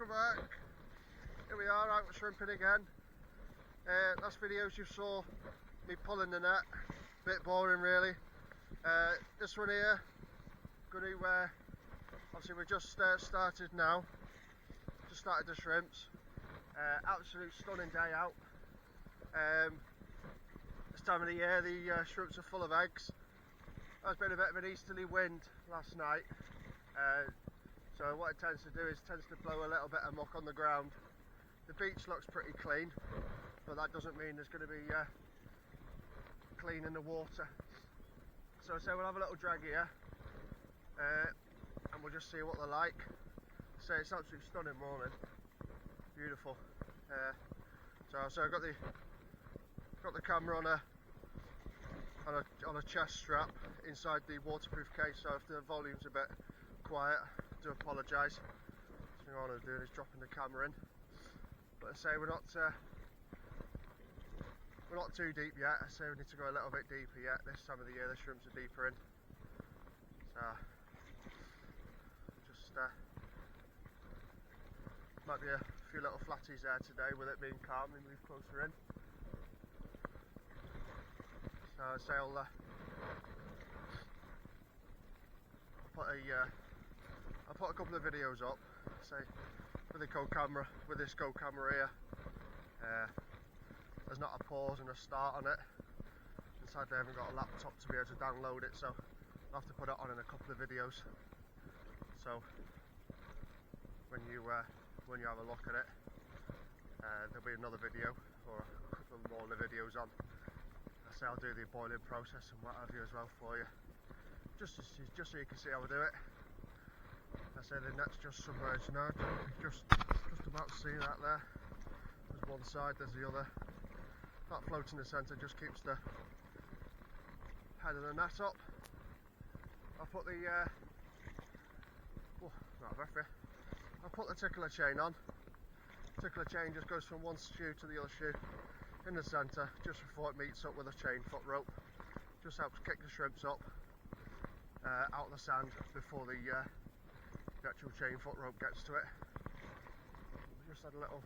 welcome back. Here we are out shrimping again. Last videos you saw me pulling the net, bit boring really. This one here, going to obviously we've just started now, just started the shrimps. Absolute stunning day out. This time of the year the shrimps are full of eggs. There's been a bit of an easterly wind last night, so what it tends to do is to blow a little bit of muck on the ground. The beach looks pretty clean, but that doesn't mean there's going to be clean in the water. So we'll have a little drag here, and we'll just see what they're like. So it's absolutely stunning morning, beautiful. So I've got the camera on a chest strap inside the waterproof case, so if the volume's a bit quiet, I do apologise. So all I'm doing is dropping the camera in. But I say we're not too deep yet. I say we need to go a little bit deeper yet. This time of the year the shrimps are deeper in. So just might be a few little flatties there today with it being calm and move closer in. So I say I'll put a couple of videos up. Say with this Go camera here. There's not a pause and a start on it. And sadly I haven't got a laptop to be able to download it, so I'll have to put it on in a couple of videos. So when you have a look at it, there'll be another video or a couple more videos on. I say I'll do the boiling process and what have you as well for you, just so you can see how I do it. I say the net's just submerged now. Just about to see that there. There's one side, there's the other. That float in the centre just keeps the head of the net up. I'll put the I'll put the tickler chain on. Tickler chain just goes from one shoe to the other shoe in the centre just before it meets up with a chain foot rope. Just helps kick the shrimps up out of the sand before the actual chain foot rope gets to it. We just had a little,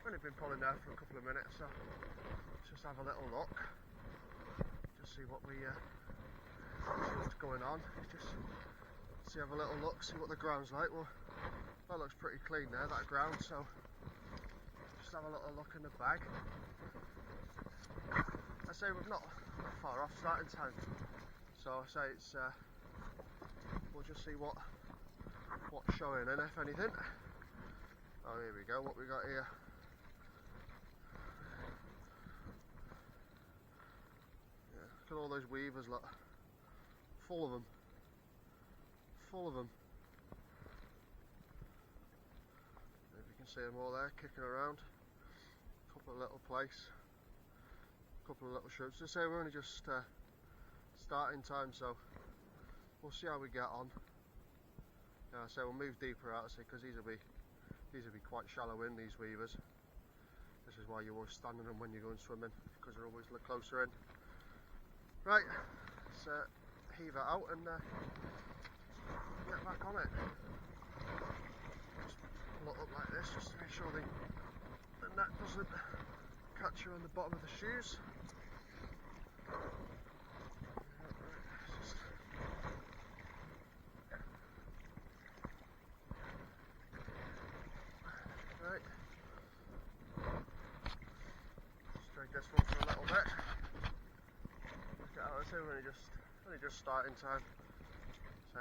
only been pulling there for a couple of minutes, so let's just have a little look, just see what see what's going on. Just have a little look, see what the ground's like. Well, that looks pretty clean there, that ground, so just have a little look in the bag. I say we're not far off starting time, so I say it's we'll just see what's showing in, if anything. Oh, here we go, what we got here. Yeah, look at all those weavers, look, full of them. If you can see them all there kicking around. Couple of little place, couple of little shrimps. Just say we're only just starting time, so we'll see how we get on. Yeah, so we'll move deeper out, because these will be quite shallow in, these weavers. This is why you're always standing them when you're going swimming, because they're always closer in. Right, let's heave it out and get back on it. Just pull it up like this, just to make sure the net doesn't catch you on the bottom of the shoes. Right. Just drag this one for a little bit. Get out of here, we're only just starting time. So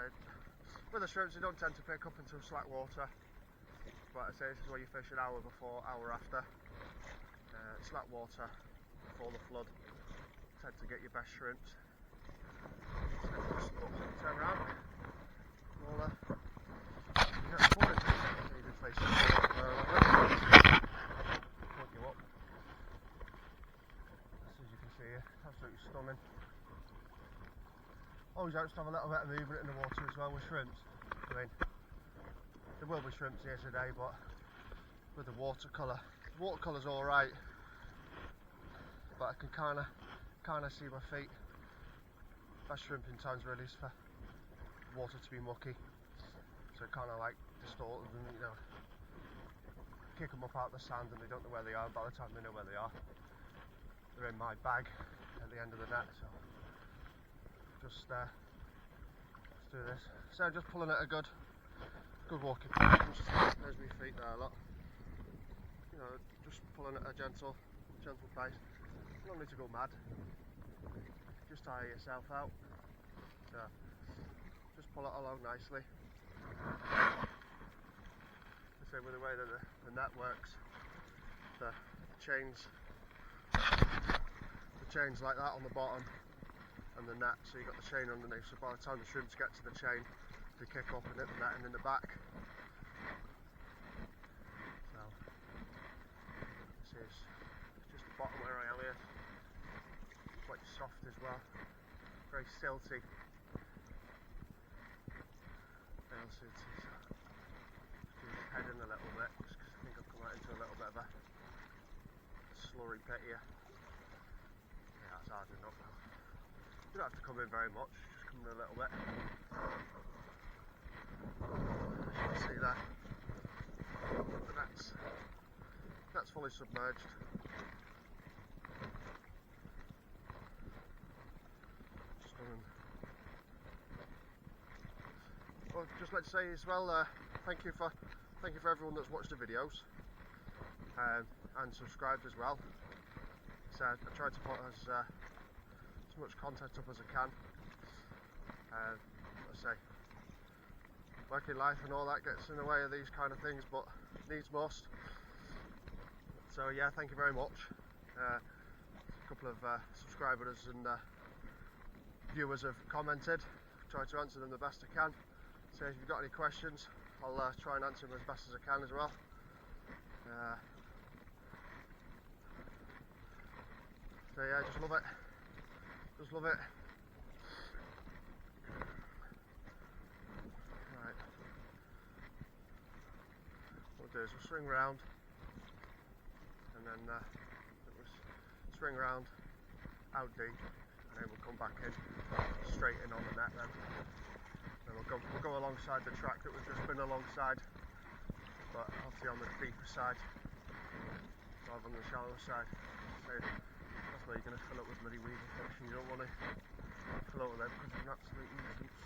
with the shrimps, they don't tend to pick up until slack water. But I say this is where you fish an hour before, hour after. Slack water before the flood tend to get your best shrimps. So just turn around. We'll get the board. You did face it. Hook you up. As you can see here, absolutely stunning. Always helps to have a little bit of movement in the water as well with shrimps. I mean, there will be shrimps here today, but with the watercolour's alright, but I can kind of see my feet. Best shrimping times really is for water to be mucky. so it kind of like distorts them, you know, kick them up out of the sand and they don't know where they are. By the time they know where they are, they're in my bag at the end of the net. So just let's do this. So just pulling at a good walking pace. There's my feet there, look. You know, just pulling at a gentle pace. You don't need to go mad. Just tire yourself out. So just pull it along nicely. So with the way that the net works, the chains like that on the bottom and the net, so you've got the chain underneath, so by the time the shrimps get to the chain they kick up and hit the netting in the back. So this is just the bottom where I am here, quite soft as well, very silty. Head in a little bit, just because I think I've come out into a little bit of a slurry pit here. Yeah, that's hard enough now. You don't have to come in very much, just come in a little bit. As you can see there, the net's fully submerged. Well, just like to say as well, thank you for everyone that's watched the videos and subscribed as well. So I try to put as much content up as I can. Let's say working life and all that gets in the way of these kind of things, but needs must. So yeah, thank you very much. A couple of subscribers and viewers have commented. Tried to answer them the best I can. So if you've got any questions, I'll try and answer them as best as I can as well. So yeah, just love it. Just love it. Right. What we'll do is we'll swing round, and then swing round, out deep, and then we'll come back in, straight in on the net then. We'll go alongside the track that we've just been alongside, but obviously on the deeper side rather than the shallower side. So that's where you're going to fill up with bloody weaver fish, and you don't want to fill up with them because they're an absolute nuisance.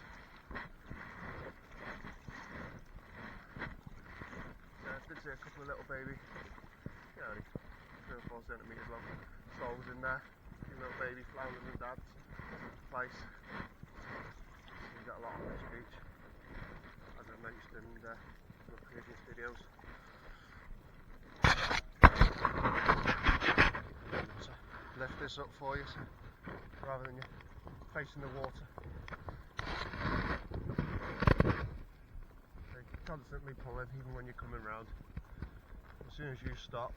I did see a couple of little baby, you know, 3 or 4 centimetres long souls in there, a few little baby flounders and dads. Place. We've got a lot on this beach, as I mentioned in the previous videos. Lift this up for you, so rather than you facing the water. So you're constantly pulling, even when you're coming round. As soon as you stop,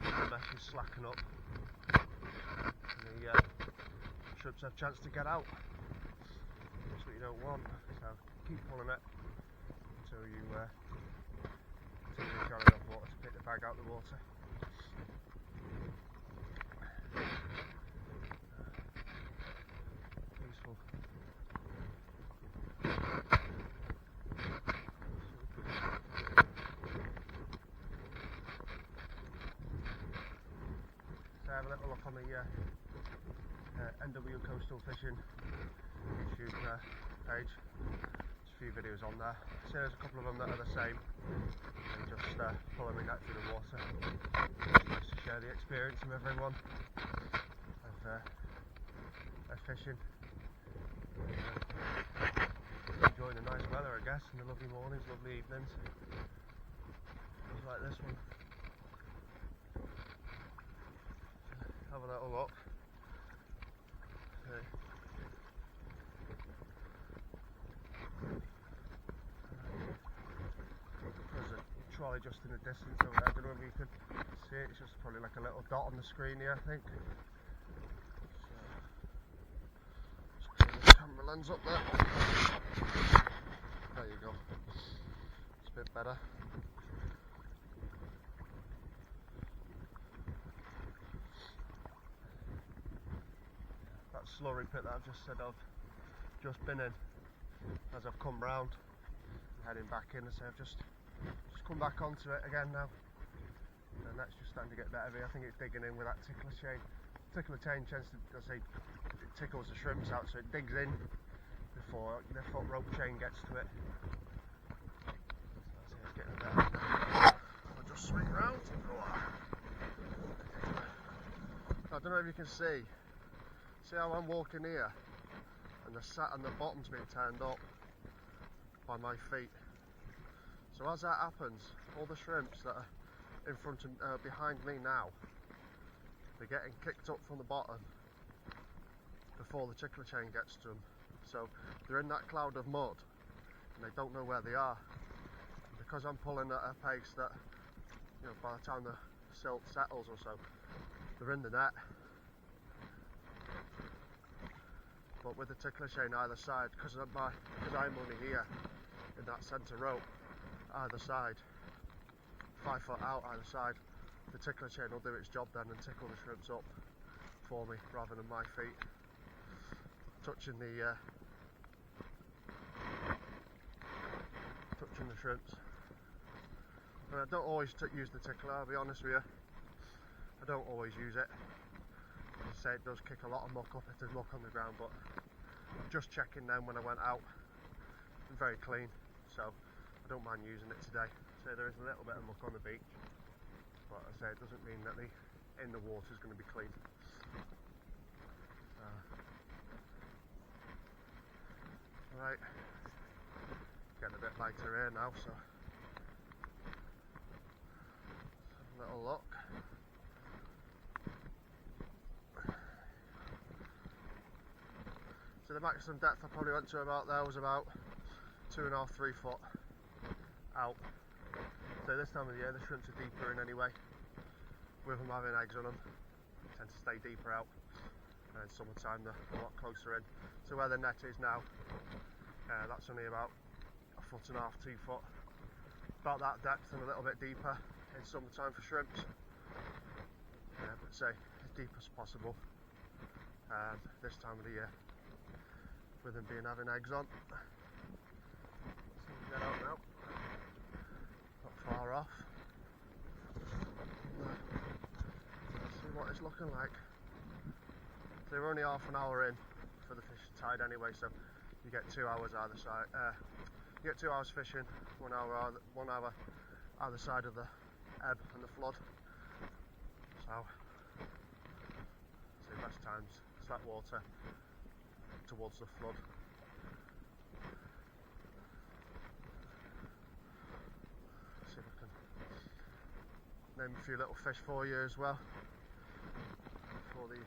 the mesh is slacking up, and the shrimps have a chance to get out. That's what you don't want, so keep pulling it until you've got enough water to pick the bag out of the water. Peaceful. So have a little look on the NW Coastal Fishing YouTube page. There's a few videos on there. So there's a couple of them that are the same, and just pulling me net through the water. It's nice to share the experience with everyone of fishing. Enjoying the nice weather, I guess, and the lovely mornings, lovely evenings. Just like this one. Have a little look. Okay. There's a trolley just in the distance over there. I don't know if you can see it. It's just probably like a little dot on the screen here, I think. So, just turn the camera lens up there. There you go. It's a bit better. Slurry pit that I've just said I've just been in, as I've come round, heading back in, so I've just come back onto it again now. And that's just starting to get a bit heavy. I think it's digging in with that tickler chain. Tickler chain tends to, it tickles the shrimps out, so it digs in before the foot rope chain gets to it. So it's getting a bit heavy now. I'll just swing round. I don't know if you can see how I'm walking here, and the bottom's been turned up by my feet. So as that happens, all the shrimps that are in front of behind me now, they're getting kicked up from the bottom before the tickler chain gets to them. So they're in that cloud of mud and they don't know where they are. And because I'm pulling at a pace that, you know, by the time the silt settles or so, they're in the net. But with the tickler chain either side, because I'm only here in that centre rope, either side, 5 foot out either side, the tickler chain will do its job then and tickle the shrimps up for me rather than my feet touching the shrimps. And I don't always use the tickler, I'll be honest with you. I don't always use it. As I say, it does kick a lot of muck up if there's muck on the ground, but just checking then when I went out, I'm very clean, so I don't mind using it today. So there is a little bit of muck on the beach, but as I say, it doesn't mean that the water is going to be clean. Right, getting a bit lighter here now, so let's have a little look. So the maximum depth I probably went to about there was about 2.5–3 foot out. So this time of the year the shrimps are deeper in anyway, with them having eggs on them, they tend to stay deeper out, and in summertime they're a lot closer in. So where the net is now, that's only about 1.5–2 foot, about that depth and a little bit deeper in summertime for shrimps. But say as deep as possible this time of the year, with them having eggs on. So we get out now, not far off. Let's see what it's looking like. So we're only half an hour in for the fishing tide anyway, so you get 2 hours either side. You get 2 hours fishing, 1 hour either side of the ebb and the flood. So best times slack water towards the flood. See if I can name a few little fish for you as well, for the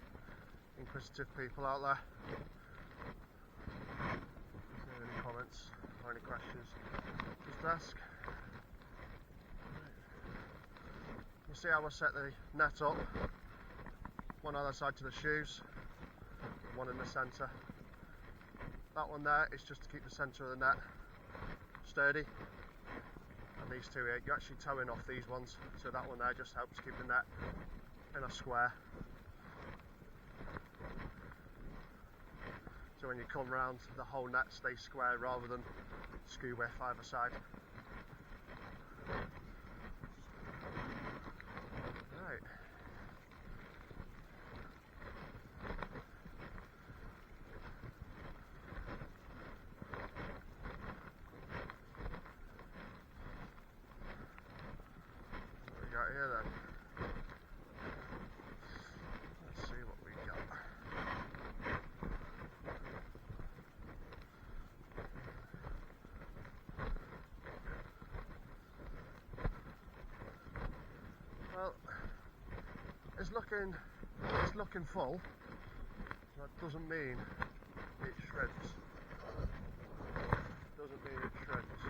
inquisitive people out there. If you have any comments or any questions, just ask. You see how I set the net up, one either side to the shoes, one in the centre. That one there is just to keep the centre of the net sturdy, and these two here, you're actually towing off these ones, so that one there just helps keep the net in a square. So when you come round, the whole net stays square rather than skew with either side. Right. What we got here then? Let's see what we got. Well, it's looking full. That doesn't mean it shreds. Doesn't mean it shreds.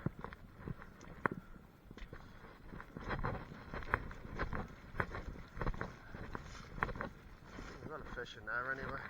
We've got a fish in there anyway.